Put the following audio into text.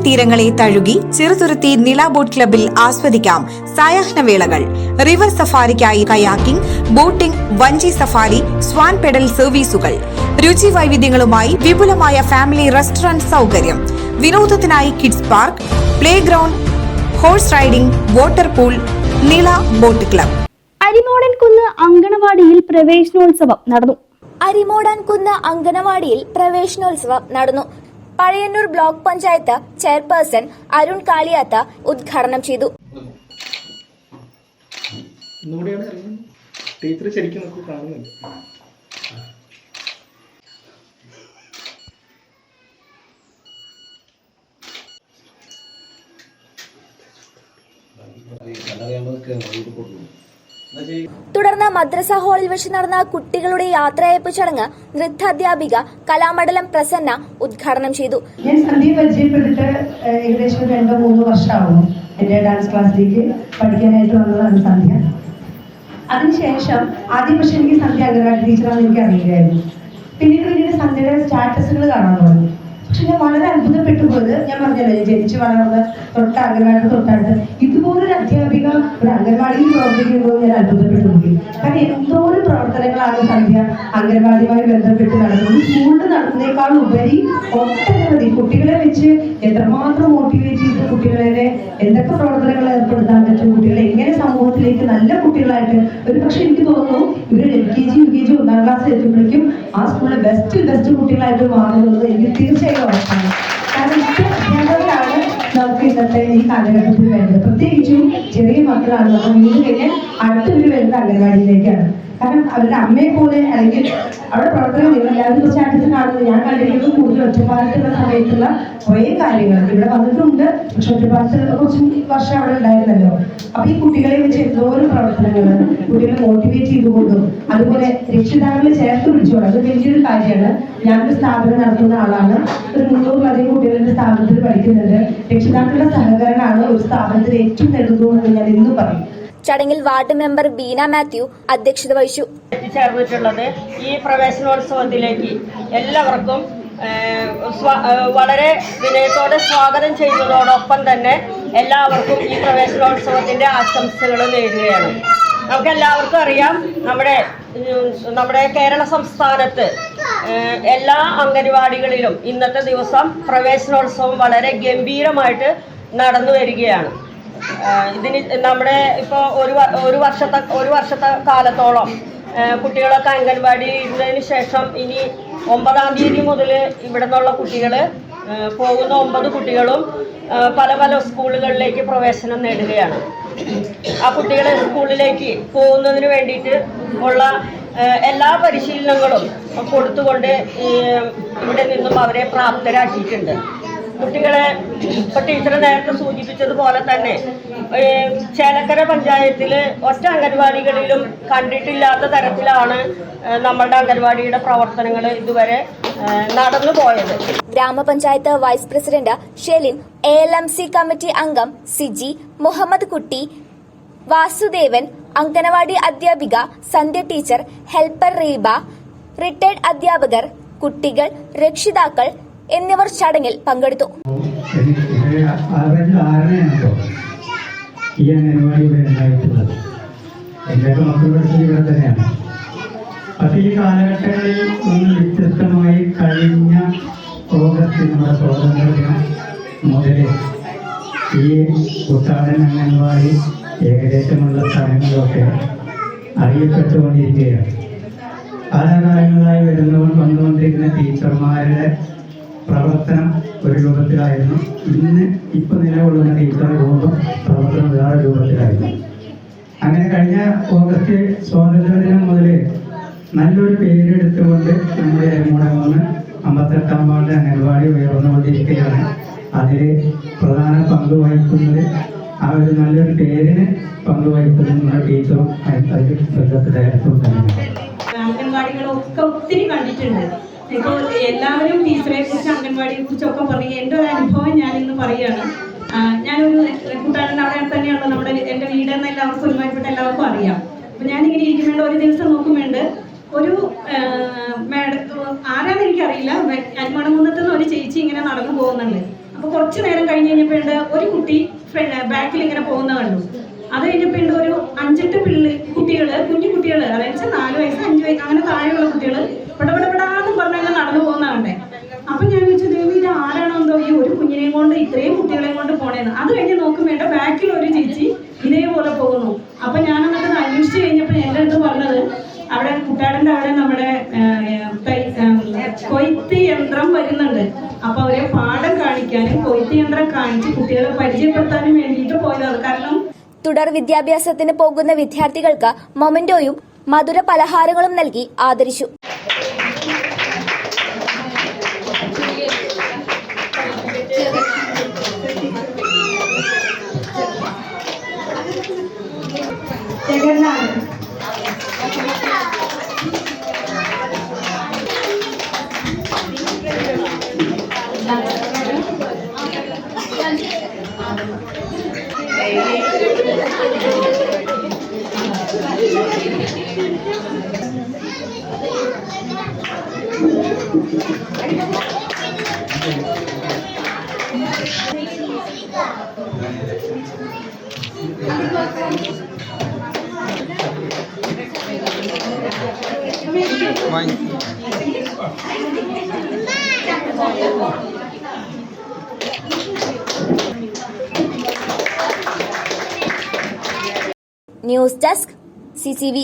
തീരങ്ങളെ തഴുകി ചെറുതുരുത്തി നില ബോട്ട് ക്ലബിൽ ആസ്വദിക്കാം സായാഹ്നവേളകൾ. റിവർ സഫാരിക്കായി കയാക്കിംഗ്, ബോട്ടിംഗ്, വഞ്ചി സഫാരി, സ്വാൻ പെഡൽ സർവീസുകൾ. രുചി വൈവിധ്യങ്ങളുമായി വിപുലമായ ഫാമിലി റെസ്റ്റോറന്റ് സൗകര്യം. വിനോദത്തിനായി kids park, play ground, horse riding, water pool. നില ബോട്ട് ക്ലബ്. അരിമോടൻകുന്ന് അങ്കണവാടിയിൽ പ്രവേശനോത്സവം നടന്നു. അരിമോടൻകുന്ന് അങ്കണവാടിയിൽ പ്രവേശനോത്സവം നടന്നു. പഴയന്നൂർ ബ്ലോക്ക് പഞ്ചായത്ത് ചെയർപേഴ്സൺ അരുൺ കാളിയാത്ത ഉദ്ഘാടനം ചെയ്തു. തുടർന്ന് മദ്രസ ഹാളിൽ വെച്ച് നടന്ന കുട്ടികളുടെ യാത്രയയപ്പ് ചടങ്ങ് നൃത്താധ്യാപിക കലാമണ്ഡലം പ്രസന്ന ഉദ്ഘാടനം ചെയ്തു. ഞാൻ സന്ധ്യയെ പരിചയപ്പെട്ടിട്ട് ഏകദേശം 2-3 വർഷമാകുന്നു. എന്റെ ഡാൻസ് ക്ലാസ്സിലേക്ക് പഠിക്കാനായിട്ട് വന്നതാണ് സന്ധ്യ. അതിനുശേഷം ആദ്യം പക്ഷെ എനിക്ക് സന്ധ്യ അംഗൻവാടി ടീച്ചറാണെന്ന് എനിക്ക് അറിയില്ലായിരുന്നു. പിന്നീട് സന്ധ്യയുടെ സ്റ്റാറ്റസുകൾ കാണാൻ തുടങ്ങി. പക്ഷെ ഞാൻ വളരെ അത്ഭുതപ്പെട്ടു പോയത്, ഞാൻ പറഞ്ഞല്ലോ ജനിച്ചു വളർന്ന് അംഗൻവാടി തൊട്ടടുത്ത് ഇതുപോലൊരു അധ്യാപിക ഒരു അംഗൻവാടിയിൽ പ്രവർത്തിക്കുമ്പോൾ ഞാൻ അത്ഭുതപ്പെട്ടു പോയി. കാരണം എന്തോരം പ്രവർത്തനങ്ങളാണ് സന്ധ്യ അംഗൻവാടിയുമായി ബന്ധപ്പെട്ട് നടക്കുന്നത്. സ്കൂളിൽ നടന്നേക്കാൾ ഉപരി ഒട്ടനവധി കുട്ടികളെ വെച്ച് എത്രമാത്രം മോട്ടിവേറ്റ് ചെയ്ത് കുട്ടികളെ എന്തൊക്കെ പ്രവർത്തനങ്ങൾ ഏർപ്പെടുത്താൻ പറ്റും, കുട്ടികളെ എങ്ങനെ സമൂഹത്തിലേക്ക് നല്ല കുട്ടികളായിട്ട് ഒരു പക്ഷെ എനിക്ക് തോന്നുന്നു ഇവർ LKG UKG 1ാം ക്ലാസ് എത്തുമ്പോഴേക്കും ആ സ്കൂളിലെ ബെസ്റ്റ് കുട്ടികളായിട്ട് മാറുന്നത് എനിക്ക് തീർച്ചയായും ഉറപ്പാണ്. കാരണം അധ്യാപകരാണ് നമുക്ക് ഇന്നത്തെ ഈ കാലഘട്ടത്തിൽ വേണ്ടത്. പ്രത്യേകിച്ചും ചെറിയ മക്കളാണ് നമ്മൾ വീട് കഴിഞ്ഞാൽ അടുത്തവർ വരുന്ന അംഗൻവാടിയിലേക്കാണ്. കാരണം അവരുടെ അമ്മയെ പോലെ അല്ലെങ്കിൽ അവിടെ പ്രവർത്തനം എല്ലാവരും സ്റ്റാറ്റസ് കാണുന്നത് ഞാൻ കണ്ടിരിക്കുന്നത് കൂടുതൽ ഒറ്റപ്പാലത്തുള്ള സമയത്തുള്ള കുറേ കാര്യങ്ങൾ ഇവിടെ വന്നിട്ടുണ്ട്. പക്ഷെ ഒറ്റപ്പാലത്ത് കുറച്ച് വർഷം അവിടെ ഉണ്ടായിരുന്നല്ലോ. അപ്പൊ ഈ കുട്ടികളെ വെച്ച് എന്തോരം പ്രവർത്തനങ്ങൾ കുട്ടികളെ മോട്ടിവേറ്റ് ചെയ്തുകൊണ്ടും അതുപോലെ രക്ഷിതാക്കളെ ചേർത്ത് പിടിച്ചോളും. അത് വലിയൊരു കാര്യമാണ്. ഞാനൊരു സ്ഥാപനം നടത്തുന്ന ആളാണ്. ഒരു 300-ലധികം കുട്ടികളുടെ സ്ഥാപനത്തിൽ പഠിക്കുന്നുണ്ട്. രക്ഷിതാക്കളുടെ സഹകരണമാണ് ഒരു സ്ഥാപനത്തിൽ ഏറ്റവും നെടുന്നതെന്ന് ഞാൻ ഇന്നും പറയും. ചടങ്ങിൽ വാർഡ് മെമ്പർ ബീന മാത്യു അധ്യക്ഷത വഹിച്ചു. എത്തിച്ചേർന്നിട്ടുള്ളത് ഈ പ്രവേശനോത്സവത്തിലേക്ക് എല്ലാവർക്കും വളരെ വിനയത്തോടെ സ്വാഗതം ചെയ്യുന്നതോടൊപ്പം തന്നെ എല്ലാവർക്കും ഈ പ്രവേശനോത്സവത്തിന്റെ ആശംസകൾ നേരുകയാണ്. നമുക്ക് എല്ലാവർക്കും അറിയാം, നമ്മുടെ കേരള സംസ്ഥാനത്ത് എല്ലാ അംഗൻവാടികളിലും ഇന്നത്തെ ദിവസം പ്രവേശനോത്സവം വളരെ ഗംഭീരമായിട്ട് നടന്നു വരികയാണ്. ഇതിന് നമ്മുടെ ഇപ്പോൾ ഒരു വർഷത്തെ കാലത്തോളം കുട്ടികളൊക്കെ അംഗൻവാടിയിൽ ഇരുന്നതിന് ശേഷം ഇനി 9-ാം തീയതി മുതൽ ഇവിടെ നിന്നുള്ള കുട്ടികൾ പോകുന്ന 9 കുട്ടികളും പല സ്കൂളുകളിലേക്ക് പ്രവേശനം നേടുകയാണ്. ആ കുട്ടികളെ സ്കൂളിലേക്ക് പോകുന്നതിന് വേണ്ടിയിട്ട് ഉള്ള എല്ലാ പരിശീലനങ്ങളും കൊടുത്തുകൊണ്ട് ഇവിടെ നിന്നും അവരെ പ്രാപ്തരാക്കിയിട്ടുണ്ട്. കുട്ടികളെ ഇപ്പൊ ടീച്ചർ നേരത്തെ സൂചിപ്പിച്ചതുപോലെ തന്നെ ചേലക്കര പഞ്ചായത്തിൽ ഒറ്റ അംഗൻവാടികളിലും കണ്ടിട്ടില്ലാത്ത തരത്തിലാണ് നമ്മളുടെ അംഗൻവാടിയുടെ പ്രവർത്തനങ്ങൾ ഇതുവരെ നടന്നു പോയത്. ഗ്രാമപഞ്ചായത്ത് വൈസ് പ്രസിഡന്റ് ഷെലിൻ, ALMC കമ്മിറ്റി അംഗം സിജി, മുഹമ്മദ് കുട്ടി, വാസുദേവൻ, അംഗനവാടി അധ്യാപിക സന്ധ്യ ടീച്ചർ, ഹെൽപ്പർ റീബ, റിട്ടയർഡ് അധ്യാപകർ, കുട്ടികൾ, രക്ഷിതാക്കൾ എന്നിവർ ചടങ്ങിൽ പങ്കെടുത്തു. ഈ അംഗനവാടി ഇവിടെ ഉണ്ടായിട്ടുള്ളത് എന്റെയൊക്കെ മക്കൾ പഠിച്ചത് ഇവിടെ തന്നെയാണ്. പക്ഷെ ഈ കാലഘട്ടങ്ങളിൽ നിന്ന് വ്യത്യസ്തമായി കഴിഞ്ഞ ഓഗസ്റ്റ് നമ്മുടെ സ്വാതന്ത്ര്യദിനം മുതൽ ഈ ഉദ്ഘാടന അംഗനവാടി ഏകദേശമുള്ള സ്ഥലങ്ങളൊക്കെ അറിയപ്പെട്ടുകൊണ്ടിരിക്കുകയാണ്. കാലാകാലങ്ങളായി വന്നുകൊണ്ടിരിക്കുന്ന ടീച്ചർമാരുടെ പ്രവർത്തനം ഒരു രൂപത്തിലായിരുന്നു. ഇപ്പൊ നിലകൊള്ളുന്ന ടീച്ചർ രൂപം പ്രവർത്തനം വേറെ രൂപത്തിലായിരുന്നു. അങ്ങനെ കഴിഞ്ഞ ഓഗസ്റ്റ് സ്വാതന്ത്ര്യദിനം മുതൽ നല്ലൊരു പേരെടുത്തുകൊണ്ട് നമ്മുടെ അരിമോടൻകുന്ന് 58-ാം വാർഡ് അംഗൻവാടി ഉയർന്നുകൊണ്ടിരിക്കുകയാണ്. അതിൽ പ്രധാന പങ്ക് വഹിക്കുന്നത് ആ ഒരു നല്ലൊരു പേരിന് പങ്കുവഹിക്കുന്ന നമ്മുടെ ടീച്ചറും ഡയറക്ടറും തന്നെയാണ്. അംഗൻവാടികളൊക്കെ ഒത്തിരി കണ്ടിട്ടുണ്ട്. ഇപ്പോൾ എല്ലാവരും ടീച്ചറെ കുറിച്ച് അംഗൻവാടിയെ കുറിച്ചൊക്കെ പറയും. എൻ്റെ ഒരു അനുഭവം ഞാനിന്ന് പറയുകയാണ്. ഞാനൊരു കൂട്ടുകാരൻ അവിടെ തന്നെയുള്ള എൻ്റെ വീടെന്ന് എല്ലാവർക്കും ഒരുമാതിരിപ്പെട്ട എല്ലാവർക്കും അറിയാം. അപ്പം ഞാനിങ്ങനെ ഇരിക്കുന്നുണ്ട്. ഒരു ദിവസം നോക്കുന്നുണ്ട് ഒരു ആരാന്ന് എനിക്കറിയില്ല, അരിമോടൻകുന്നത്ത് നിന്ന് ഒരു ചേച്ചി ഇങ്ങനെ നടന്നു പോകുന്നുണ്ട്. അപ്പോൾ കുറച്ച് നേരം കഴിഞ്ഞ് കഴിഞ്ഞപ്പോൾ ഉണ്ട് ഒരു കുട്ടി ബാക്കിൽ ഇങ്ങനെ പോകുന്ന കണ്ടു. അത് കഴിഞ്ഞപ്പോൾ ഉണ്ട് ഒരു 5-8 കുട്ടികൾ, കുഞ്ഞു കുട്ടികൾ, അതായത് 4 വയസ്സ് 5 വയസ്സ് അങ്ങനെ താഴെയുള്ള കുട്ടികൾ പെടപെടാന്ന് പറഞ്ഞാൽ നടന്നു പോകുന്ന കണ്ടേ. അപ്പൊ ഞാൻ ചോദിച്ചു, ദേവി ഇത് ആരാണോ എന്തോ ഈ ഒരു കുഞ്ഞിനെയും കൊണ്ട് ഇത്രയും കുട്ടികളെയും കൊണ്ട് പോണേന്ന്. അത് കഴിഞ്ഞ് നോക്കും വേണ്ട ബാക്കിൽ ഒരു ചേച്ചി ഇതേപോലെ പോകുന്നു. അപ്പൊ ഞാൻ എന്നിട്ട് അന്വേഷിച്ച് കഴിഞ്ഞപ്പോൾ എൻ്റെ അടുത്ത് പറഞ്ഞത് അവിടെ കുട്ടാടൻ്റെ അവിടെ നമ്മുടെ കൊയ്ത്ത് യന്ത്രം വരുന്നുണ്ട്. അപ്പൊ അവരെ പാഠം കാണിക്കാനും കൊയ്ത്ത് യന്ത്രം കാണിച്ച് കുട്ടികളെ പരിചയപ്പെടുത്താനും വേണ്ടിയിട്ട് പോയതാണ്. കാരണം തുടർ വിദ്യാഭ്യാസത്തിന് പോകുന്ന വിദ്യാർത്ഥികൾക്ക് മൊമെന്റോയും മധുര പലഹാരങ്ങളും നൽകി ആദരിച്ചു. News desk CCV.